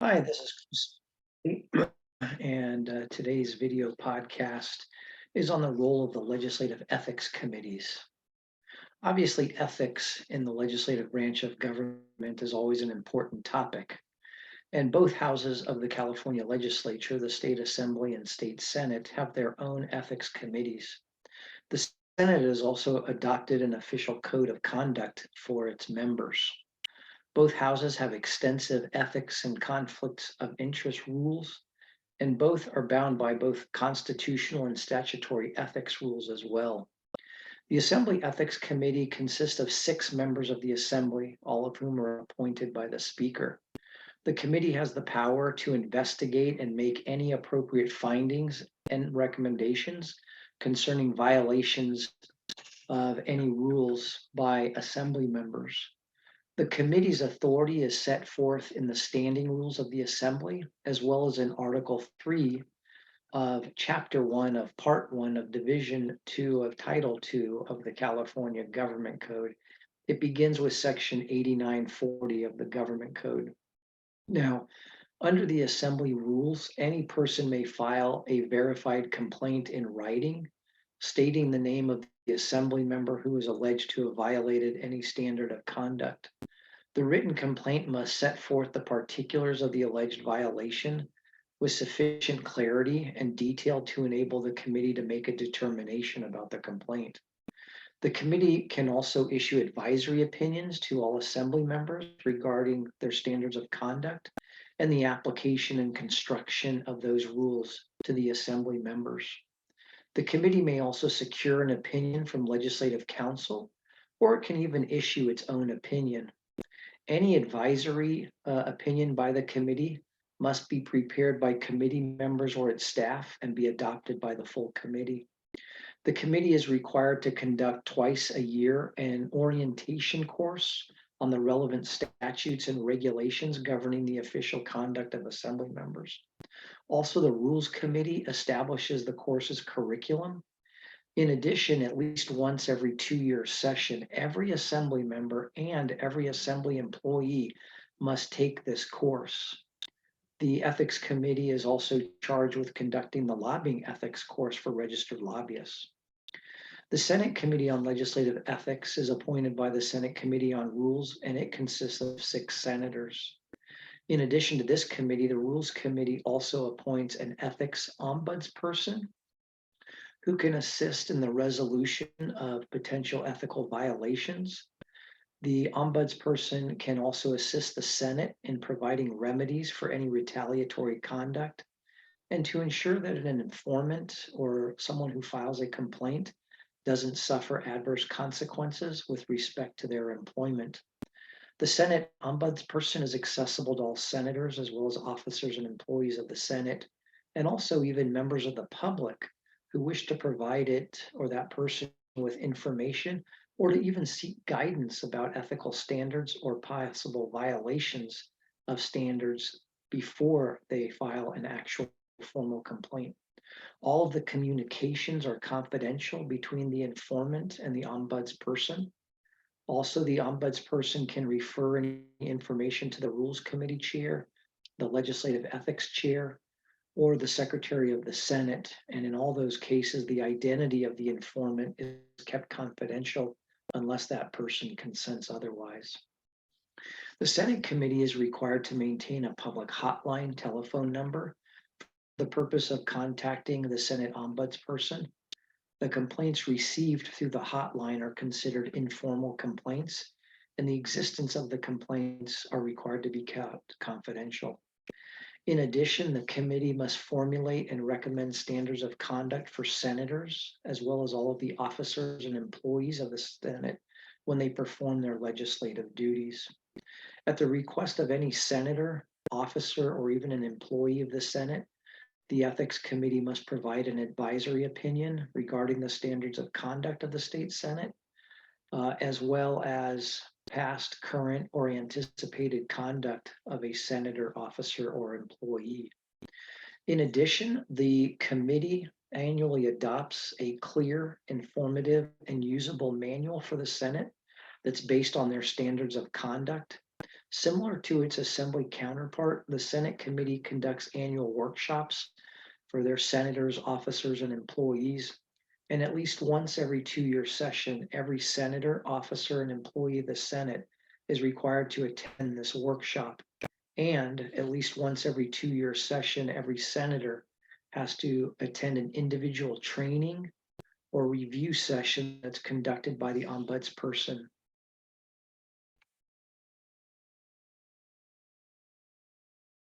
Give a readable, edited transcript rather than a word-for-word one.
Hi, this is Chris, and today's video podcast is on the role of the legislative ethics committees. Obviously, ethics in the legislative branch of government is always an important topic, and both houses of the California legislature, the state assembly and state senate, have their own ethics committees. The Senate has also adopted an official code of conduct for its members. Both houses have extensive ethics and conflicts of interest rules, and both are bound by both constitutional and statutory ethics rules as well. The Assembly Ethics Committee consists of 6 members of the Assembly, all of whom are appointed by the Speaker. The committee has the power to investigate and make any appropriate findings and recommendations concerning violations of any rules by Assembly members. The committee's authority is set forth in the standing rules of the Assembly, as well as in Article 3 of Chapter 1 of Part 1 of Division 2 of Title 2 of the California Government Code. It begins with Section 8940 of the Government Code. Now, under the Assembly rules, any person may file a verified complaint in writing, stating the name of the Assembly member who is alleged to have violated any standard of conduct. The written complaint must set forth the particulars of the alleged violation with sufficient clarity and detail to enable the committee to make a determination about the complaint. The committee can also issue advisory opinions to all assembly members regarding their standards of conduct and the application and construction of those rules to the assembly members. The committee may also secure an opinion from legislative counsel, or it can even issue its own opinion. Any advisory opinion by the committee must be prepared by committee members or its staff and be adopted by the full committee. The committee is required to conduct twice a year an orientation course on the relevant statutes and regulations governing the official conduct of assembly members. Also, the Rules Committee establishes the course's curriculum. In addition, at least once every 2-year session, every assembly member and every assembly employee must take this course. The ethics committee is also charged with conducting the lobbying ethics course for registered lobbyists. The Senate Committee on Legislative Ethics is appointed by the Senate Committee on Rules, and it consists of 6 senators. In addition to this committee, the Rules Committee also appoints an ethics ombudsperson who can assist in the resolution of potential ethical violations. The ombudsperson can also assist the Senate in providing remedies for any retaliatory conduct and to ensure that an informant or someone who files a complaint doesn't suffer adverse consequences with respect to their employment. The Senate ombudsperson is accessible to all senators as well as officers and employees of the Senate, and also even members of the public who wish to provide it or that person with information or to even seek guidance about ethical standards or possible violations of standards before they file an actual formal complaint. All of the communications are confidential between the informant and the ombudsperson. Also, the ombudsperson can refer any information to the Rules Committee chair, the Legislative Ethics chair, or the Secretary of the Senate. And in all those cases, the identity of the informant is kept confidential unless that person consents otherwise. The Senate Committee is required to maintain a public hotline telephone number for the purpose of contacting the Senate ombudsperson. The complaints received through the hotline are considered informal complaints, and the existence of the complaints are required to be kept confidential. In addition, the committee must formulate and recommend standards of conduct for senators, as well as all of the officers and employees of the Senate when they perform their legislative duties. At the request of any senator, officer, or even an employee of the Senate, the Ethics Committee must provide an advisory opinion regarding the standards of conduct of the state Senate, as well as past, current, or anticipated conduct of a senator, officer, or employee. In addition, the committee annually adopts a clear, informative, and usable manual for the Senate that's based on their standards of conduct. Similar to its assembly counterpart, the Senate committee conducts annual workshops for their senators, officers, and employees. And at least once every 2-year session, every senator, officer, and employee of the Senate is required to attend this workshop. And at least once every 2-year session, every senator has to attend an individual training or review session that's conducted by the ombudsperson